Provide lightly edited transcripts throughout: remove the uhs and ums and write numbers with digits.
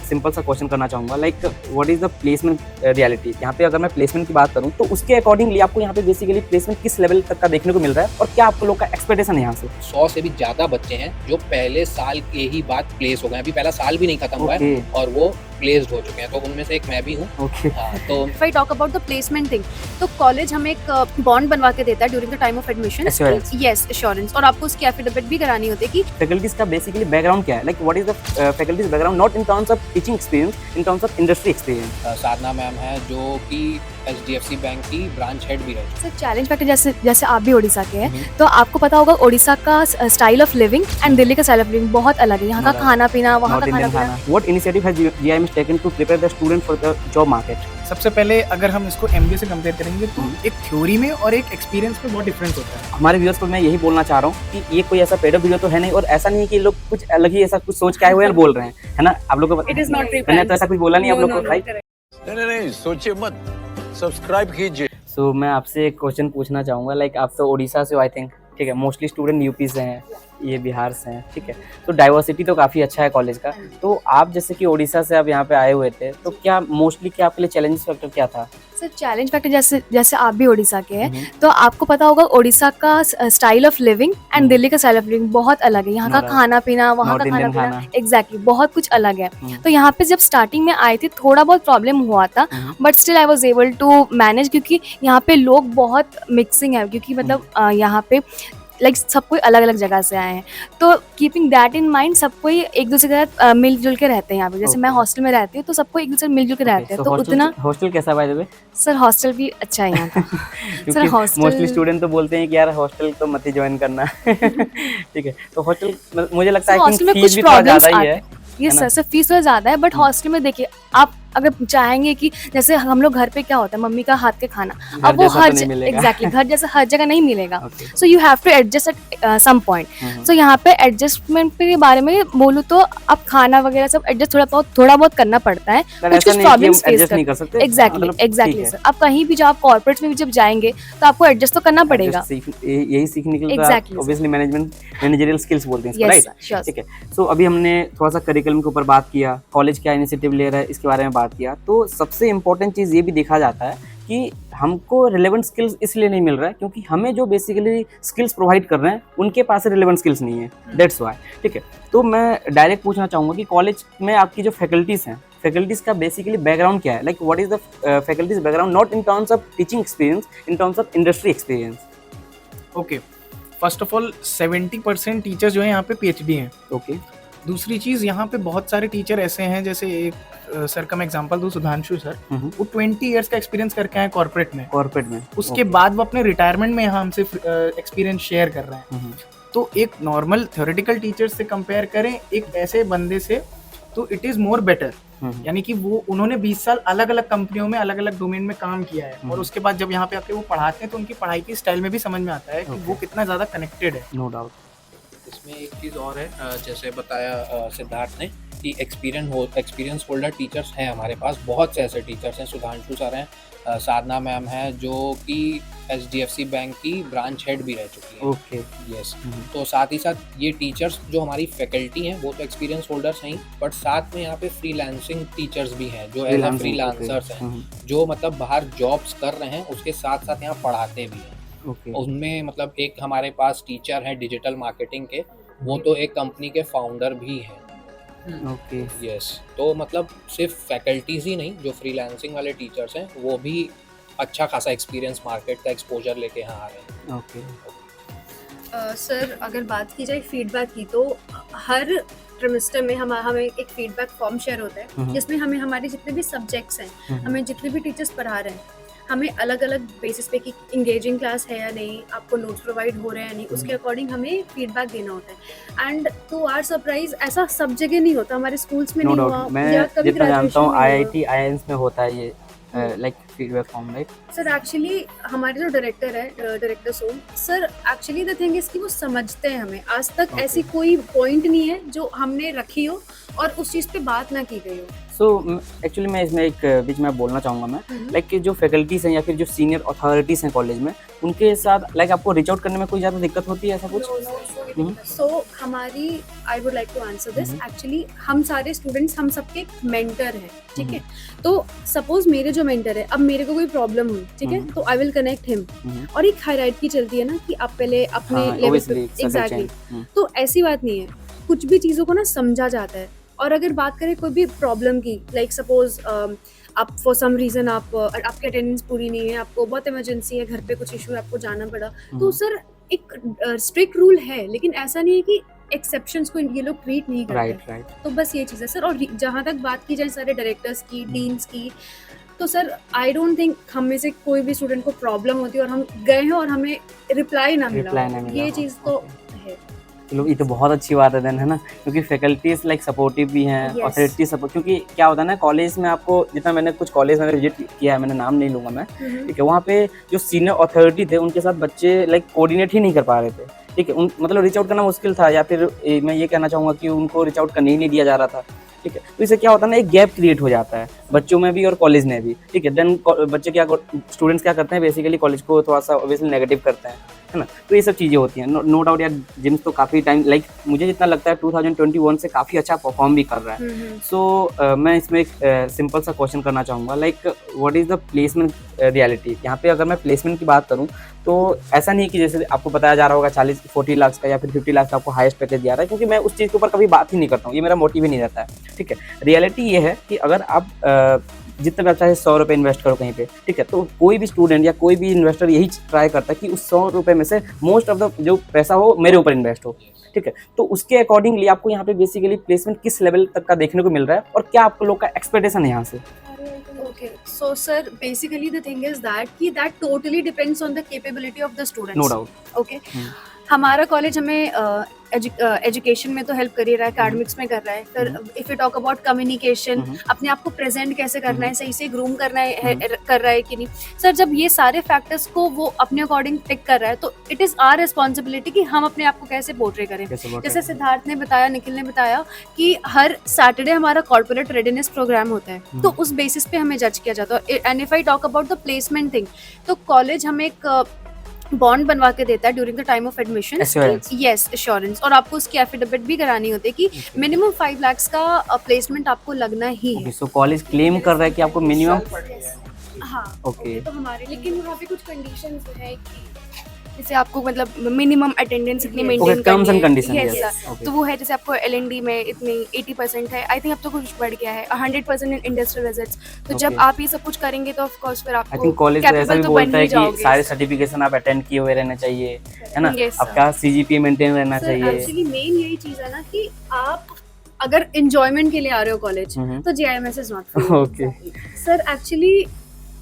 Simple सा question करना चाहूँगा, like what is the placement reality. यहाँ पे अगर मैं प्लेसमेंट की बात करूँ तो उसके अकॉर्डिंगली आपको यहाँ पे बेसिकली प्लेसमेंट किस लेवल तक का देखने को मिल रहा है और क्या आपको लोग का एक्सपेक्टेशन है यहाँ से? 100 से भी ज़्यादा बच्चे हैं जो पहले साल के ही बाद प्लेस हो गए हैं। अभी पहला साल भी नहीं खत्म हुआ है और वो प्लेस्ड हो चुके हैं, तो उनमें से एक मैं भी हूँ। हाँ, तो if I talk about the placement thing, तो कॉलेज हमें एक बॉन्ड बनवा के देता है during the time of admission. Yes, assurance, और आपको उसकी एफिडेविट भी करानी होती है कि फैकल्टीज का बेसिकली बैकग्राउंड क्या है, like what is the faculties background, not in terms of teaching experience, in terms of industry experience. Sadhana ma'am है जो कि HDFC बैंक की ब्रांच हेड भी रह सर चैलेंज फैक्टर, जैसे आप भी उड़ीसा के हैं, तो आपको पता होगा उड़ीसा का style of living and Delhi का स्टाइल ऑफ लिविंग बहुत अलग है। यहाँ का खाना पीना, वहाँ का खाना पीना। What initiative has GIMS taken to prepare the student for the job market? सबसे पहले अगर हम इसको MBA से कंपेयर करेंगे तो एक थ्योरी में और एक एक्सपीरियंस में बहुत डिफरेंस होता है। हमारे व्यूअर्स को मैं यही बोलना चाह रहा हूँ कि ये कोई ऐसा पेड वीडियो तो है नहीं और ऐसा नहीं है कि लोग कुछ अलग ही ऐसा कुछ सोच के आए हुए हैं बोल रहे हैं, है ना? आप लोग को मैंने तो ऐसा कुछ बोला नहीं आप लोग को, राइट? नहीं सोचिए मत, सब्सक्राइब कीजिए। सो मैं आपसे एक क्वेश्चन पूछना चाहूँगा, लाइक आप तो उड़ीसा से हो आई थिंक, ठीक है, मोस्टली स्टूडेंट यूपी से हैं, ये बिहार से हैं, ठीक है, तो डाइवर्सिटी तो काफ़ी अच्छा है कॉलेज का। तो आप जैसे कि उड़ीसा से आप यहाँ पे आए हुए थे, तो क्या मोस्टली क्या आपके लिए चैलेंज फैक्टर क्या था? सर चैलेंज फैक्टर, जैसे आप भी उड़ीसा के हैं, तो आपको पता होगा उड़ीसा का style of living and Delhi का स्टाइल ऑफ लिविंग बहुत अलग है। यहाँ का खाना पीना, वहाँ का खाना पीना, एग्जैक्टली बहुत कुछ अलग है। तो यहाँ पे जब स्टार्टिंग में आए थे थोड़ा बहुत प्रॉब्लम हुआ था, but still I was able to manage, क्योंकि यहाँ पे लोग बहुत मिक्सिंग है, क्योंकि मतलब यहाँ पे लाइक सब कोई अलग अलग जगह से आए हैं, तो कीपिंग दैट इन माइंड सब कोई एक दूसरे के साथ मिलजुल के रहते हैं यहाँ पे। जैसे मैं हॉस्टल में रहती हूँ तो सबको एक दूसरे मिलजुल के रहते हैं, तो उतना। हॉस्टल कैसा by the way? Sir hostel भी अच्छा है यहाँ का। सर हॉस्टल मोस्टली स्टूडेंट तो बोलते हैं कि यार हॉस्टल तो मत ही ज्वाइन करना। ठीक है, तो हॉस्टल मुझे लगता है कि फीस भी थोड़ा ज़्यादा ही है। ये सर फीस तो ज़्यादा है, बट हॉस्टल में देखिए आप अगर चाहेंगे कि जैसे हम लोग घर पे क्या होता है, मम्मी का हाथ के खाना, अब वो हर एग्जैक्टली घर जैसा हर जगह नहीं मिलेगा, so you have to adjust at some point. So यहाँ पे एडजस्टमेंट के बारे में बोलूँ तो अब खाना वगैरह सब एडजस्ट थोड़ा बहुत करना पड़ता है, कुछ प्रॉब्लम्स फेस कर। एग्जैक्टली सर, अब कहीं भी जाओ, कॉर्पोरेट में भी जब जाएंगे तो आपको एडजस्ट तो करना पड़ेगा। यही सीखने के लिए ऑब्वियसली मैनेजरियल स्किल्स बोलते हैं, राइट? ठीक है, सो अभी हमने थोड़ा सा करिकुलम के ऊपर बात किया, कॉलेज क्या इनिशिएटिव ले रहा है इसके बारे में बात किया, तो सबसे इम्पोर्टेंट चीज़ ये भी देखा जाता है कि हमको रिलेवेंट स्किल्स इसलिए नहीं मिल रहा है क्योंकि हमें जो बेसिकली स्किल्स प्रोवाइड कर रहे हैं उनके पास रिलेवेंट स्किल्स नहीं है, दैट्स व्हाई। ठीक है, तो मैं डायरेक्ट पूछना चाहूँगा कि कॉलेज में आपकी जो फैकल्टीज़ हैं, फैकल्टीज़ का बेसिकली बैकग्राउंड क्या है, like what is the faculties background, not in terms of teaching experience, in terms of industry experience. Okay, first of all 70% teacher जो है यहाँ पे PhD हैं। ओके, दूसरी चीज़, यहाँ पे बहुत सारे टीचर ऐसे हैं, जैसे एक सर का मैं एग्जांपल दूं, सुधांशु सर, वो 20 इयर्स का एक्सपीरियंस करके आए कॉर्पोरेट में। उसके बाद वो अपने रिटायरमेंट में यहाँ हमसे एक्सपीरियंस शेयर कर रहे हैं। तो एक नॉर्मल थ्योरेटिकल टीचर से कंपेयर करें एक ऐसे बंदे से, तो इट इज़ मोर बेटर। यानी कि वो उन्होंने 20 साल अलग अलग कंपनियों में अलग अलग डोमेन में काम किया है, और उसके बाद जब यहाँ पे आके वो पढ़ाते हैं तो उनकी पढ़ाई की स्टाइल में भी समझ में आता है कि वो कितना ज़्यादा कनेक्टेड है। No doubt. इसमें एक चीज़ और है, जैसे बताया सिद्धार्थ ने कि एक्सपीरियंस होल्डर टीचर्स हैं हमारे पास, बहुत से ऐसे टीचर्स हैं। सुधांशु सर हैं, साधना मैम है जो कि HDFC बैंक की ब्रांच हेड भी रह चुकी है। Okay, yes. तो साथ ही साथ ये टीचर्स जो हमारी फैकल्टी हैं वो तो एक्सपीरियंस होल्डर्स हैं, बट साथ में यहाँ पे फ्रीलांसिंग टीचर्स भी हैं जो एज अ फ्रीलांसर्स हैं, जो मतलब बाहर जॉब्स कर रहे हैं, उसके साथ साथ यहाँ पढ़ाते भी हैं। उनमें मतलब एक हमारे पास टीचर है डिजिटल मार्केटिंग के, वो तो एक कंपनी के फाउंडर भी हैं। Okay, yes. तो मतलब सिर्फ फैकल्टीज ही नहीं, जो फ्रीलांसिंग वाले टीचर्स हैं वो भी अच्छा खासा एक्सपीरियंस, मार्केट का एक्सपोजर लेके यहाँ आ रहे हैं। ओके। सर अगर बात की जाए फीडबैक की, तो हर ट्रिमेस्टर में हमें एक फीडबैक फॉर्म शेयर होता है जिसमें हमें हमारे जितने भी सब्जेक्ट्स हैं, हमें जितने भी टीचर्स पढ़ा रहे हैं, हमें अलग अलग बेसिस पे कि इंगेजिंग क्लास है या नहीं, आपको नोट्स प्रोवाइड हो रहे हैं या नहीं, उसके अकॉर्डिंग हमें फीडबैक देना होता है। एंड टू आवर सरप्राइज ऐसा सब जगह नहीं होता, हमारे स्कूल्स में नहीं हुआ, मैं जितना जानता हूँ IIT IIMs में होता है ये, like feedback form, right? Sir actually हमारे जो डायरेक्टर है, director Som sir, actually the thing is कि वो समझते हैं हमें। आज तक ऐसी कोई पॉइंट नहीं है जो हमने रखी हो और उस चीज़ पे बात ना की गई हो। सो एक्चुअली मैं इसमें एक बीच में बोलना चाहूँगा मैं, लाइक कि जो फैकल्टीज हैं या फिर जो सीनियर अथॉरिटीज़ हैं कॉलेज में, उनके साथ लाइक आपको रीच आउट करने में कोई ज़्यादा दिक्कत होती है ऐसा कुछ? सो हमारी, I would like to answer this, actually हम सारे स्टूडेंट्स, हम सबके मेंटर हैं, ठीक है? तो सपोज मेरे जो मेंटर है, अब मेरे को कोई प्रॉब्लम हुई, ठीक है, तो आई विल कनेक्ट हिम, और एक हायरार्की चलती है ना कि आप पहले अपने लेवल पे, एग्जैक्टली, तो ऐसी बात नहीं है, कुछ भी चीज़ों को ना समझा जाता है। और अगर बात करें कोई भी प्रॉब्लम की, लाइक सपोज आप फॉर सम रीज़न आपकी अटेंडेंस पूरी नहीं है, आपको बहुत इमरजेंसी है, घर पे कुछ इशू है, आपको जाना पड़ा, तो सर एक स्ट्रिक्ट रूल है, लेकिन ऐसा नहीं है कि एक्सेप्शंस को ये लोग ट्रीट नहीं करते। राइट। तो बस ये चीज़ है सर। और जहाँ तक बात की जाए सारे डायरेक्टर्स की, डीन्स की, तो सर आई डोंट थिंक हम में से कोई भी स्टूडेंट को प्रॉब्लम होती है और हम गए हैं और हमें रिप्लाई ना मिला, ये चीज़ तो है। चलो ये तो बहुत अच्छी बात है देन, है ना, क्योंकि फैकल्टीज लाइक सपोर्टिव भी हैं, अथॉरिटी सपोर्ट, क्योंकि क्या होता है ना कॉलेज में, आपको जितना मैंने कुछ कॉलेज में विजिट किया है, मैंने नाम नहीं लूँगा मैं, ठीक है, वहाँ पे जो सीनियर अथॉरिटी थे उनके साथ बच्चे लाइक कोऑर्डिनेट ही नहीं कर पा रहे थे, ठीक है, मतलब रीच आउट करना मुश्किल था, या फिर मैं ये कहना चाहूँगा कि उनको रीच आउट करने ही नहीं दिया जा रहा था, ठीक है। तो इससे क्या होता है ना, एक गैप क्रिएट हो जाता है बच्चों में भी और कॉलेज में भी, ठीक है। देन बच्चे स्टूडेंट्स क्या करते हैं, बेसिकली कॉलेज को थोड़ा सा ऑब्वियसली नेगेटिव करते हैं, है ना, तो ये सब चीज़ें होती हैं। नो डाउट यार, जिम्स तो काफ़ी टाइम, लाइक मुझे जितना लगता है 2021 से काफ़ी अच्छा परफॉर्म भी कर रहा है। सो मैं इसमें एक सिंपल सा क्वेश्चन करना चाहूँगा, like what is the placement reality. यहाँ पे अगर मैं प्लेसमेंट की बात करूँ तो ऐसा नहीं है कि जैसे आपको बताया जा रहा होगा 40-40 लाख का या फिर 50 लाख का आपको हाईएस्ट पैकेज दिया रहा है, क्योंकि मैं उस चीज़ के ऊपर कभी बात ही नहीं करता हूँ, ये मेरा मोटिव ही नहीं रहता है, ठीक है। रियलिटी ये है कि अगर आप जितना भी आप चाहे 100 रुपये इन्वेस्ट करो कहीं पे, ठीक है, तो कोई भी स्टूडेंट या कोई भी इन्वेस्टर यही ट्राई करता है कि उस 100 रुपये में से मोस्ट ऑफ द जो पैसा हो मेरे ऊपर इन्वेस्ट हो, ठीक है। तो उसके अकॉर्डिंगली आपको यहाँ पे बेसिकली प्लेसमेंट किस लेवल तक का देखने को मिल रहा है और क्या आपको लोग का एक्सपेक्टेशन है यहाँ से? Okay, so sir, basically the thing is that totally depends on the capability of the students. No doubt. Okay. हमारा कॉलेज हमें एजुकेशन में तो हेल्प कर ही रहा है, एकेडमिक्स में कर रहा है। फिर if you talk about communication, अपने आप को प्रेजेंट कैसे करना है, सही से ग्रूम करना है कर रहा है कि नहीं। सर जब ये सारे फैक्टर्स को वो अपने अकॉर्डिंग पिक कर रहा है, तो इट इज़ आवर रिस्पॉन्सिबिलिटी कि हम अपने आप को कैसे पोर्ट्रे करें। जैसे सिद्धार्थ ने बताया, निखिल ने बताया कि हर सैटरडे हमारा कॉर्पोरेट रेडीनेस प्रोग्राम होता है, तो उस बेसिस पे हमें जज किया जाता है। And if I talk about the placement thing, तो कॉलेज हमें एक बॉन्ड बनवा के देता है during the time of admission, yes, assurance, और आपको उसकी एफिडेविट भी करानी होती है कि मिनिमम 5 लाख का प्लेसमेंट आपको लगना ही है। सो कॉलेज क्लेम कर रहा है कि आपको मिनिमम, हाँ, ओके, तो हमारे, लेकिन वहाँ पे कुछ कंडीशंस है कि जैसे आपको मतलब मिनिमम अटेंडेंस इतनी मेंटेन टर्म्स एंड कंडीशन, तो वो है। जैसे आपको LND में इतनी 80% है, आई थिंक अब तो कुछ बढ़ गया है 100% इन इंडस्ट्रियल विजिट्स। तो जब आप ये सब कुछ करेंगे तो ऑफ कोर्स फिर आपको, आई थिंक कॉलेज ऐसा भी बोलता है कि सारे सर्टिफिकेशन आप अटेंड किए हुए रहने चाहिए, है ना, आपका CGPA मेंटेन रहना चाहिए। एक्चुअली मेन यही चीज है ना कि आप अगर एंजॉयमेंट के लिए आ रहे हो कॉलेज, तो JIMS is not for you. Okay sir, actually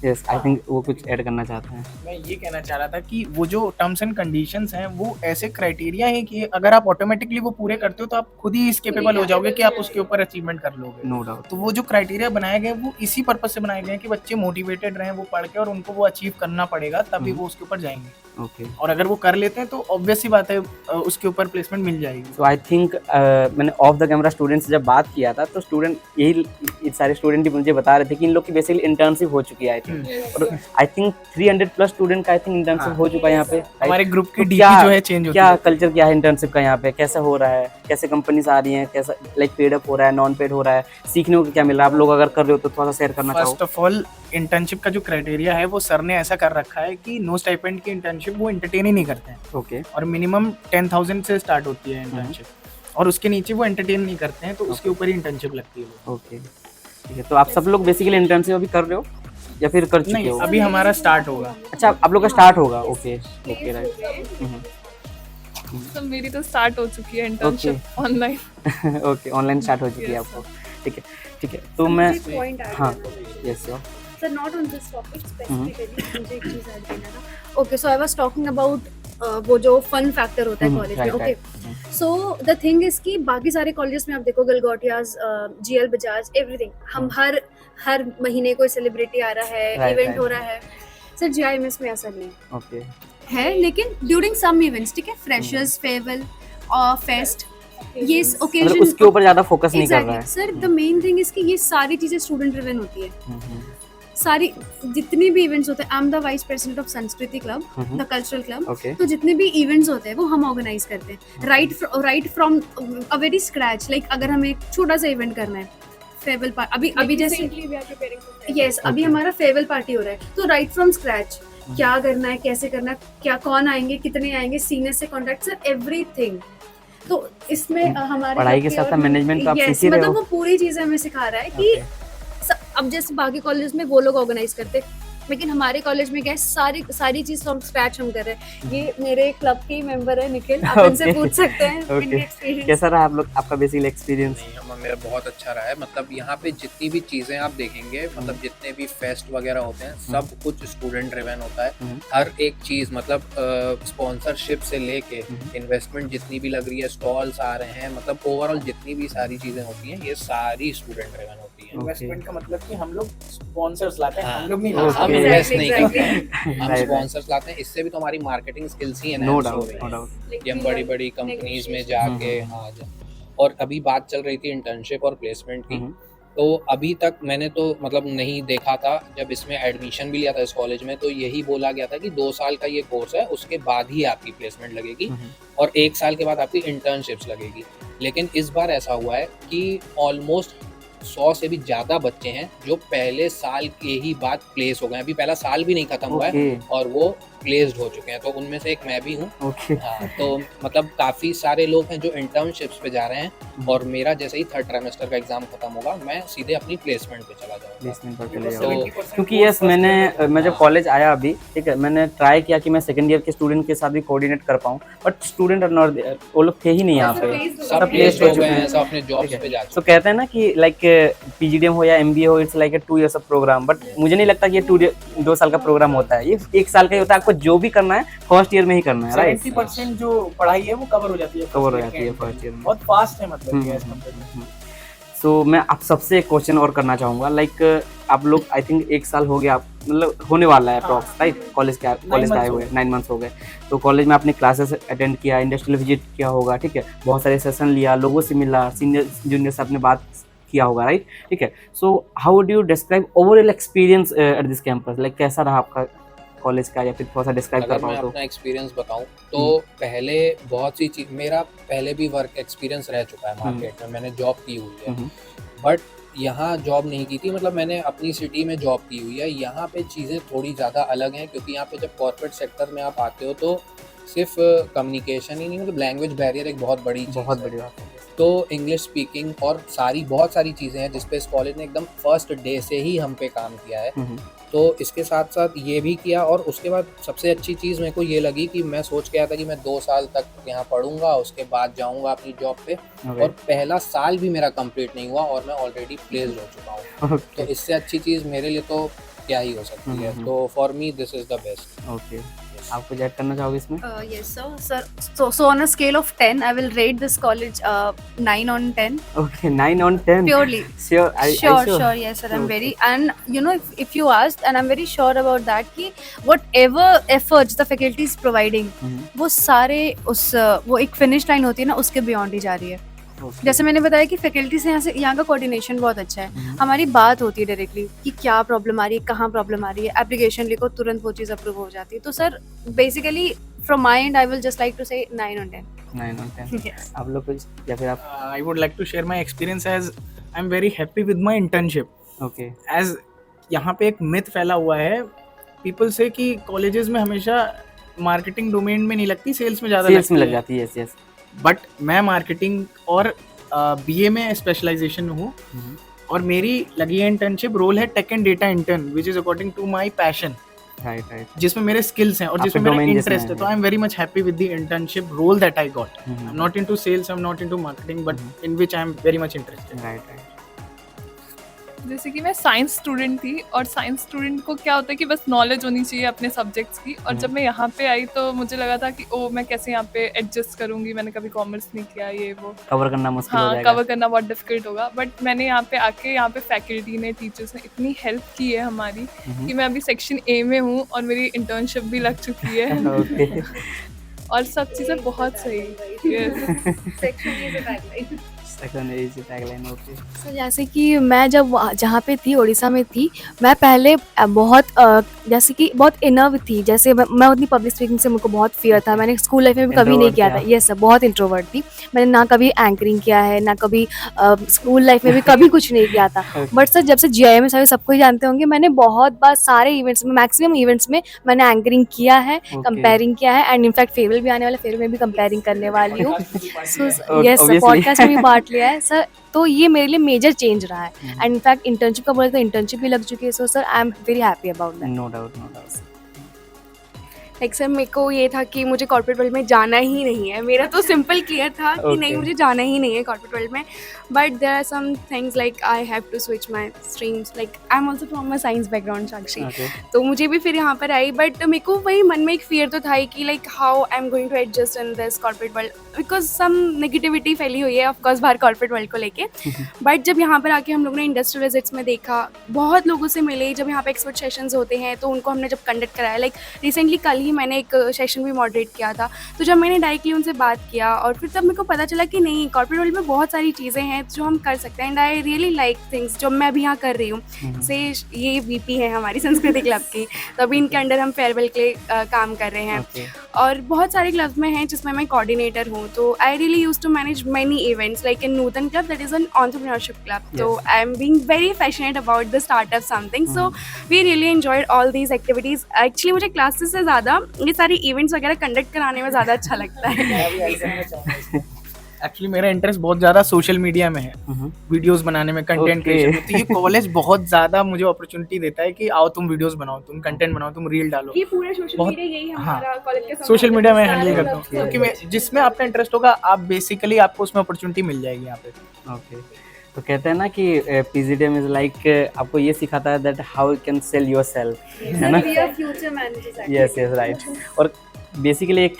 yes, I think वो कुछ ऐड करना चाहते हैं। मैं ये कहना चाह रहा था कि वो जो टर्म्स एंड कंडीशंस हैं वो ऐसे क्राइटेरिया हैं कि अगर आप ऑटोमेटिकली वो पूरे करते हो तो आप खुद ही इस केपेबल हो जाओगे कि आप उसके ऊपर अचीवमेंट कर लोगे। No doubt. तो वो जो क्राइटेरिया बनाए गए वो इसी पर्पज से बनाए गए हैं कि बच्चे मोटिवेटेड रहें वो पढ़ के, और उनको वो अचीव करना पड़ेगा तभी वो उसके ऊपर जाएंगे। ओके, और अगर वो कर लेते हैं तो ऑब्वियस सी बात है उसके ऊपर प्लेसमेंट मिल जाएगी। सो आई थिंक मैंने ऑफ द कैमरा स्टूडेंट से जब बात किया था तो स्टूडेंट यही सारे स्टूडेंट ही मुझे बता रहे थे कि इन लोग की बेसिकली इंटर्नशिप हो चुकी है। आई थिंक, और आई थिंक 300+ स्टूडेंट का आई थिंक इंटर्नशिप हो चुका है यहाँ पे। हमारे ग्रुप की डीपी जो है चेंज होती है। क्या कल्चर क्या है इंटर्नशिप का यहाँ पे, कैसे हो रहा है, कैसे कंपनीज आ रही हैं, कैसा लाइक पेड अप हो रहा है, नॉन पेड हो रहा है, सीखने को क्या मिल रहा है, आप लोग अगर कर रहे हो तो थोड़ा सा शेयर करना चाहो। फर्स्ट ऑफ ऑल इंटर्नशिप का जो क्राइटेरिया है वो सर ने ऐसा कर रखा है कि नो स्टाइपेंड की इंटर्नशिप वो एंटरटेन ही नहीं करते हैं। ओके, और मिनिमम 10,000 से स्टार्ट होती है इंटर्नशिप, और उसके नीचे वो एंटरटेन नहीं करते हैं, तो उसके ऊपर ही इंटर्नशिप लगती है। ओके, ठीक है। तो आप सब लोग बेसिकली इंटर्नशिप अभी कर रहे हो या फिर कर चुके हो? अभी हमारा स्टार्ट होगा। अच्छा, आप लोग का स्टार्ट होगा। Okay okay, right. तो मेरी तो स्टार्ट हो चुकी है internship online. Okay, online start हो चुकी है आपको, ठीक है ठीक है। तो मैं, हाँ, yes sir, not on this topic specifically, मुझे एक चीज ऐड करना था। Okay, so I was talking about वो जो फन फैक्टर होता है कॉलेज में। Okay, so the thing is कि बाकी सारे कॉलेजेस में आप देखो, गलगोटियाज, GL बजाज, एवरीथिंग, हम हर महीने कोई सेलिब्रिटी आ रहा है, इवेंट हो रहा है। सर GIMS में ऐसा नहीं ओके है, लेकिन ड्यूरिंग सम इवेंट्स, ठीक है, फ्रेशर्स, फेयरवेल और फेस्ट, ये ओकेजन, मतलब उसके ऊपर ज्यादा फोकस नहीं कर रहा है sir. The main thing is कि ये सारी चीजें स्टूडेंट ड्रिवन होती है। सारी जितनी भी इवेंट्स होते हैं, I am the vice president of संस्कृति क्लब, द कल्चरल क्लब, तो जितने भी इवेंट्स होते हैं वो हम ऑर्गेनाइज करते हैं, right from a very scratch. Like अगर हमें एक छोटा सा इवेंट करना है, फेयरवेल पार्टी, अभी जैसे यस, अभी हमारा फेयरवेल पार्टी हो रहा है, तो राइट फ्रॉम स्क्रैच क्या करना है, कैसे करना है, क्या कौन आएंगे, कितने आएंगे, सीनियर से कॉन्टैक्ट, सर एवरीथिंग। तो इसमें हमारे पढ़ाई के साथ मैनेजमेंट तो आप सीख ही रहे हो, मतलब वो पूरी चीजें हमें सिखा रहा है कि अब जैसे बाकी कॉलेज में वो लोग ऑर्गेनाइज करते, लेकिन हमारे कॉलेज में क्या है, सारी चीज फ्रॉम स्क्रैच हम कर रहे हैं। ये मेरे क्लब के मेंबर है निखिल, आप इनसे पूछ सकते हैं इनके एक्सपीरियंस कैसा रहा आप लोग, आपका बेसिक एक्सपीरियंस? मेरा बहुत अच्छा रहा है। मतलब यहाँ पे जितनी भी चीज़ें आप देखेंगे, मतलब जितने भी फेस्ट वगैरह होते हैं, सब कुछ स्टूडेंट ड्रिवन होता है। हर एक चीज़, मतलब स्पॉन्सरशिप से लेके इन्वेस्टमेंट जितनी भी लग रही है, स्टॉल्स आ रहे हैं, मतलब ओवरऑल जितनी भी सारी चीज़ें होती हैं, ये सारी स्टूडेंट ड्रिवन होती है। इन्वेस्टमेंट का मतलब कि हम लोग स्पॉन्सर्स लाते हैं, हम लोग नहीं हम लाते। इन्वेस्ट नहीं करते हैं, हम स्पॉन्सर्स लाते हैं। इससे भी तो हमारी मार्केटिंग स्किल्स ही नो एनहांस हो रही डाउट है कि हम बड़ी कंपनीज में जाके और अभी बात चल रही थी इंटर्नशिप और प्लेसमेंट की, तो अभी तक मैंने तो मतलब नहीं देखा था। जब इसमें एडमिशन भी लिया था इस कॉलेज में, तो यही बोला गया था कि 2 साल का ये कोर्स है, उसके बाद ही आपकी प्लेसमेंट लगेगी और 1 साल के बाद आपकी इंटर्नशिप्स लगेगी। लेकिन इस बार ऐसा हुआ है कि ऑलमोस्ट 100 से भी ज़्यादा बच्चे हैं जो पहले साल के ही बाद प्लेस हो गए। अभी पहला साल भी नहीं खत्म हुआ है और वो प्लेस्ड हो चुके हैं, तो उनमें से एक मैं भी हूँ। हाँ, तो मतलब काफ़ी सारे लोग हैं जो इंटर्नशिप्स पे जा रहे हैं और मेरा जैसे ही 3rd ट्राइमेस्टर का एग्जाम खत्म होगा, मैं सीधे अपनी प्लेसमेंट पे चला जाऊँगा। क्योंकि यस, मैं जब कॉलेज आया अभी, ठीक है, मैंने ट्राई किया कि मैं सेकंड ईयर के स्टूडेंट के साथ भी कोऑर्डिनेट कर पाऊँ, बट स्टूडेंट और नॉट, वो लोग थे ही नहीं यहाँ पे, सब प्लेस्ड हो गए हैं, सब अपने जॉब्स पे जा चुके हैं। तो कहते हैं ना कि लाइक PGDM हो या MBA हो, it's like a 2 years of program, but मुझे नहीं लगता कि ये 2 साल का प्रोग्राम होता है, ये 1 साल का ही होता है। आपको जो भी करना है फर्स्ट ईयर में ही करना है, राइट? 70% जो पढ़ाई है वो कवर हो जाती है फर्स्ट ईयर में। बहुत फास्ट है, मतलब ये कंपेयर। सो मैं आप सबसे एक क्वेश्चन और करना चाहूँगा, लाइक आप लोग आई थिंक 1 साल हो गया, मतलब होने वाला है अप्रॉक्स, राइट? कॉलेज के आए हुए 9 मंथ्स हो गए, तो कॉलेज में आपने क्लासेस अटेंड किया, इंडस्ट्रियल विजिट किया होगा, ठीक है, बहुत सारे सेशन लिया, लोगों से मिला, सीनियर जूनियर से आपने बात किया होगा, राइट? ठीक है, so how would you describe overall experience at this campus? Like कैसा रहा आपका कॉलेज का, या फिर थोड़ा सा डिस्क्राइब कर पाओ तो? मैं अपना एक्सपीरियंस बताऊं तो पहले बहुत सी चीज, मेरा पहले भी वर्क एक्सपीरियंस रह चुका है मार्केट में, मैंने जॉब की हुई है, बट यहाँ जॉब नहीं की थी, मतलब मैंने अपनी सिटी में जॉब की हुई है। यहाँ पे चीज़ें थोड़ी ज़्यादा अलग हैं, क्योंकि यहाँ पे जब कॉर्पोरेट सेक्टर में आप आते हो तो सिर्फ कम्युनिकेशन ही नहीं, मतलब लैंग्वेज बैरियर एक बहुत बड़ी चीज़ है। तो इंग्लिश स्पीकिंग और बहुत सारी चीज़ें हैं जिस पे इस कॉलेज ने एकदम फर्स्ट डे से ही हम पे काम किया है। तो इसके साथ साथ ये भी किया, और उसके बाद सबसे अच्छी चीज़ मेरे को ये लगी कि मैं सोच के आया था कि मैं 2 साल तक यहाँ पढ़ूंगा, उसके बाद जाऊँगा अपनी जॉब पे, और पहला साल भी मेरा कंप्लीट नहीं हुआ और मैं ऑलरेडी प्लेस्ड हो चुका हूँ। तो इससे अच्छी चीज़ मेरे लिए तो क्या ही हो सकती है। तो for me this is the best. आप कुछ ऐड करना चाहोगे इसमें? Yes, sir. So on a scale of 10, I will rate this college 9 on 10. Okay, 9 on 10. Purely. Sure. Sure. Yes, sir. I'm very, and you know, if you asked, and I'm very sure about that, कि whatever efforts the faculty is providing, वो सारे वो एक finish line होती है ना, उसके beyond ही जा रही है। जैसे मैंने बताया कि फैकल्टी से यहाँ का कोऑर्डिनेशन बहुत अच्छा है, हमारी बात होती है डायरेक्टली कि क्या प्रॉब्लम आ रही है, कहाँ प्रॉब्लम आ रही है, एप्लीकेशन लिखो, तुरंत वो चीज़ अप्रूव हो जाती है। तो sir basically from my end I will just like to say 9 on 10। 9 on 10। आप लोग कुछ, या फिर आप? I would like to share my experience as I am very happy with my internship. Okay. As यहाँ पे एक मिथ फैला हुआ है पीपल से कि कॉलेजेस में हमेशा मार्केटिंग डोमेन में नहीं लगती, सेल्स में ज़्यादा लग जाती है। यस। बट मैं मार्केटिंग और BA में स्पेशलाइजेशन में हूँ, और मेरी लगी है इंटर्नशिप, रोल है tech and data intern, which is according to my passion, जिसमें मेरे स्किल्स हैं और जिसमें मेरा इंटरेस्ट है। तो I am very much happy with the internship role that I got. I am not into sales, I am not into marketing, but in which I am very much interested. जैसे कि मैं science student थी और science student को क्या होता है कि बस नॉलेज होनी चाहिए अपने सब्जेक्ट्स की, और जब मैं यहाँ पे आई तो मुझे लगा था कि ओ मैं कैसे यहाँ पे एडजस्ट करूँगी, मैंने कभी कॉमर्स नहीं किया, ये वो कवर करना मुश्किल हो हाँ जाएगा। कवर करना बहुत डिफिकल्ट होगा, बट मैंने यहाँ पे आके यहाँ पे फैकल्टी ने टीचर्स ने इतनी हेल्प की है हमारी कि मैं अभी सेक्शन ए में हूँ और मेरी इंटर्नशिप भी लग चुकी है ओके और सब चीज़ें बहुत सही yes. Second easy tagline okay. Sir जैसे कि मैं जब जहाँ पे थी उड़ीसा में थी, मैं पहले बहुत जैसे कि बहुत इनर्व थी, जैसे मैं उतनी पब्लिक स्पीकिंग से मुझको बहुत फियर था, मैंने स्कूल लाइफ में भी कभी नहीं किया था। ये सर बहुत इंट्रोवर्ट थी, मैंने ना कभी एंकरिंग किया है ना कभी स्कूल लाइफ में भी कभी कुछ नहीं किया था। बट सर जब से GIM में सबको ही जानते होंगे, मैंने बहुत बार सारे इवेंट्स में मैक्सिमम इवेंट्स में मैंने एंकरिंग किया है, कंपेयरिंग किया है, एंड इनफैक्ट फेयरवेल भी आने वाला, फेयरवेल में भी कंपेयरिंग करने वाली हूँ। सो यस सर, पॉडकास्ट में भी पार्ट लिया है सर, तो ये मेरे लिए मेजर चेंज रहा है। एंड इनफैक्ट इंटर्नशिप का बोले तो इंटर्नशिप भी लग चुकी है, so sir I am very happy about that. No doubt no doubt. Like sir मेरे को ये था कि मुझे कॉर्पोरेट वर्ल्ड में जाना ही नहीं है, मेरा तो सिंपल क्लियर था कि नहीं मुझे जाना ही नहीं है कॉर्पोरेट वर्ल्ड में। But there are some things like I have to switch my streams, like I am also from a science background Sakshi, तो मुझे भी फिर यहाँ पर आई। बट मेरे को वही मन में एक फियर तो था ही कि like how I am going to adjust in this corporate world, because some negativity फैली हुई है ऑफकोर्स बाहर कॉर्पोरेट वर्ल्ड को लेके। बट जब यहाँ पर आके हम लोगों ने इंडस्ट्रियल विजिट्स में देखा, बहुत लोगों से मिले, जब यहाँ पे एक्सपर्ट सेशंस होते हैं तो उनको हमने जब कंडक्ट कराया, लाइक रिसेंटली कल ही मैंने एक सेशन भी मॉडरेट किया था, तो जब मैंने डायरेक्टली उनसे बात किया और फिर तब मेरे को पता चला कि नहीं कॉर्पोरेट वर्ल्ड में बहुत सारी चीज़ें हैं जो हम कर सकते हैं, and I really like things जो मैं अभी यहाँ कर रही हूँ। से ये VP है हमारी संस्कृति क्लब की, तो अभी इनके अंडर हम फेयरवेल के काम कर रहे हैं और बहुत सारे क्लब्स में हैं जिसमें मैं कोऑर्डिनेटर हूँ। तो I really used to manage many events like in Nutan club, that is an entrepreneurship club. तो I am being very passionate about the startup something, so we really enjoyed all these activities. Actually मुझे classes से ज़्यादा ये सारी events वगैरह conduct कराने में ज़्यादा अच्छा लगता है। एक्चुअली मेरा इंटरेस्ट बहुत ज़्यादा सोशल मीडिया में है, वीडियोस बनाने में, कंटेंट क्रिएशन में। तो ये कॉलेज बहुत ज़्यादा मुझे अपॉर्चुनिटी देता है कि आओ तुम वीडियोस बनाओ, तुम कंटेंट बनाओ, तुम रील डालो। ये पूरा सोशल मीडिया यही हमारा कॉलेज का सोशल मीडिया में हैंडल करता हूँ, क्योंकि मैं जिसमें आपका इंटरेस्ट होगा आप बेसिकली आपको उसमें अपॉर्चुनिटी मिल जाएगी यहाँ पे। ओके, तो कहते हैं ना कि PGDM इज लाइक आपको ये सिखाता है that how you can sell yourself, है ना? Future managers. Yes yes right. और बेसिकली एक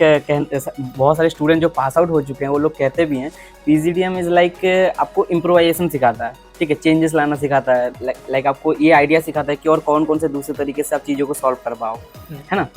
बहुत सारे स्टूडेंट जो पास आउट हो चुके हैं वो लोग कहते भी हैं PGDM इज लाइक आपको इम्प्रोवाइजेशन सिखाता है, ठीक है, चेंजेस लाना सिखाता है, लाइक आपको ये आइडिया सिखाता है कि और कौन कौन से दूसरे तरीके से आप चीज़ों को सॉल्व कर पाओ, है ना?